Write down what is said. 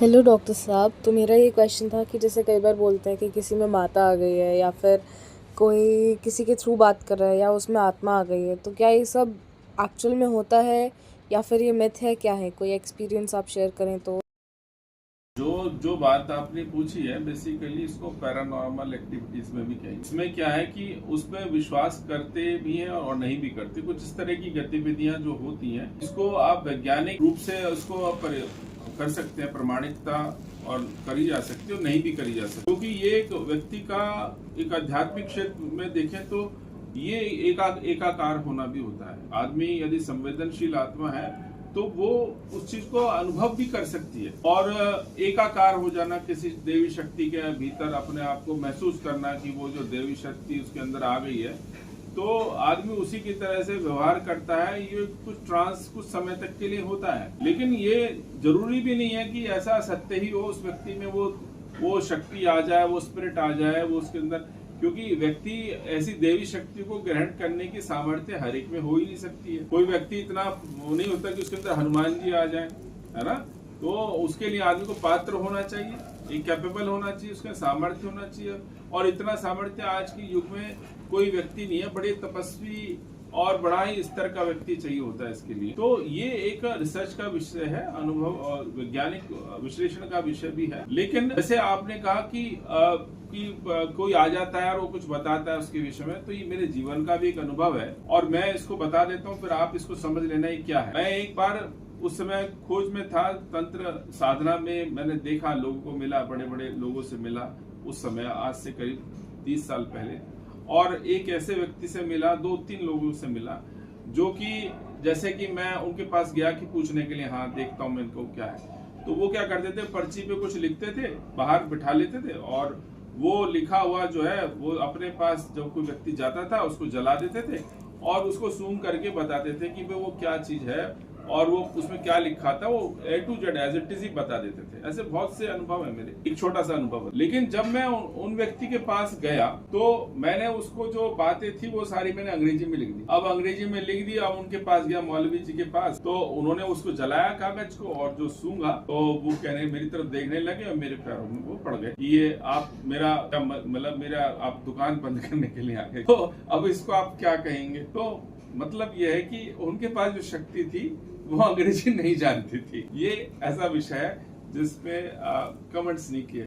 Hello doctor साहब, तो मेरा ये क्वेश्चन था कि जैसे कई बार बोलते हैं कि किसी में माता आ गई है या फिर कोई किसी के थ्रू बात कर रहा है या उसमें आत्मा आ गई है, तो क्या ये सब एक्चुअल में होता है या फिर ये मिथ है, क्या है? कोई एक्सपीरियंस आप शेयर करें तो। जो जो बात आपने पूछी है बेसिकली इसको पैरानॉर्मल एक्टिविटीज में भी कहेंगे। इसमें क्या है कि उसमें विश्वास करते भी हैं और नहीं भी करते। कुछ इस तरह की गतिविधियां जो होती हैं इसको आप वैज्ञानिक रूप से उसको आप कर सकते हैं, प्रमाणिकता और करी जा सकती है और नहीं भी करी जा सकती, क्योंकि ये एक व्यक्ति का एक आध्यात्मिक क्षेत्र में देखें तो ये एकाकार होना भी होता है। आदमी यदि संवेदनशील आत्मा है तो वो उस चीज को अनुभव भी कर सकती है, और एकाकार हो जाना, किसी देवी शक्ति के भीतर अपने आप को महसूस करना कि वो जो देवी शक्ति उसके अंदर आ गई है, तो आदमी उसी की तरह से व्यवहार करता है। ये कुछ समय तक के लिए होता है, लेकिन ये जरूरी भी नहीं है कि ऐसा सत्य ही हो, उस व्यक्ति में वो शक्ति आ जाए, वो स्पिरिट आ जाए वो उसके अंदर, क्योंकि व्यक्ति ऐसी देवी शक्ति को ग्रहण करने की सामर्थ्य हर एक में हो ही नहीं सकती है। कोई व्यक्ति इतना वो नहीं होता कि उसके अंदर हनुमान जी आ जाए, है ना। तो उसके लिए आदमी को पात्र होना चाहिए, एक कैपेबल होना चाहिए, उसका सामर्थ्य होना चाहिए, और इतना सामर्थ्य आज के युग में कोई व्यक्ति नहीं है। बड़े तपस्वी और बड़ा ही स्तर का व्यक्ति चाहिए होता है इसके लिए। तो ये एक रिसर्च का विषय है, अनुभव और वैज्ञानिक विश्लेषण का विषय भी है। लेकिन जैसे आपने कहा कि कोई आ जाता है और वो कुछ बताता है उसके विषय में, तो ये मेरे जीवन का भी एक अनुभव है और मैं इसको बता देता हूँ, फिर आप इसको समझ लेना ये क्या है। मैं एक बार उस समय खोज में था, तंत्र साधना में मैंने देखा, लोगों को मिला, बड़े बड़े लोगों से मिला उस समय, आज से करीब 30 साल पहले। और एक ऐसे व्यक्ति से मिला, 2-3 लोगों से मिला, जो कि जैसे कि मैं उनके पास गया कि पूछने के लिए, हाँ देखता हूँ मैं इनको क्या है। तो वो क्या करते थे, पर्ची पे कुछ लिखते थे, बाहर बिठा लेते थे, और वो लिखा हुआ जो है वो अपने पास जब कोई व्यक्ति जाता था उसको जला देते थे और उसको सूंघ करके बताते थे कि वो क्या चीज है और वो उसमें क्या लिखा था, वो A to Z as it is ही बता देते थे। ऐसे बहुत से अनुभव है मेरे, एक छोटा सा अनुभव है। लेकिन जब मैं उन व्यक्ति के पास गया तो मैंने उसको जो बातें थी वो सारी मैंने अंग्रेजी में लिख दी। अब अंग्रेजी में लिख दी, अब उनके पास गया मौलवी जी के पास, तो उन्होंने उसको जलाया कागज को, और जो सूंघा तो वो कहने मेरी तरफ देखने लगे और मेरे पैरों में वो पड़ गए। ये आप मेरा मतलब मेरा आप दुकान बंद करने के लिए आ गए, तो अब इसको आप क्या कहेंगे। तो मतलब यह है कि उनके पास जो शक्ति थी वो अंग्रेजी नहीं जानती थी। ये ऐसा विषय है जिसपे कमेंट्स नहीं किए।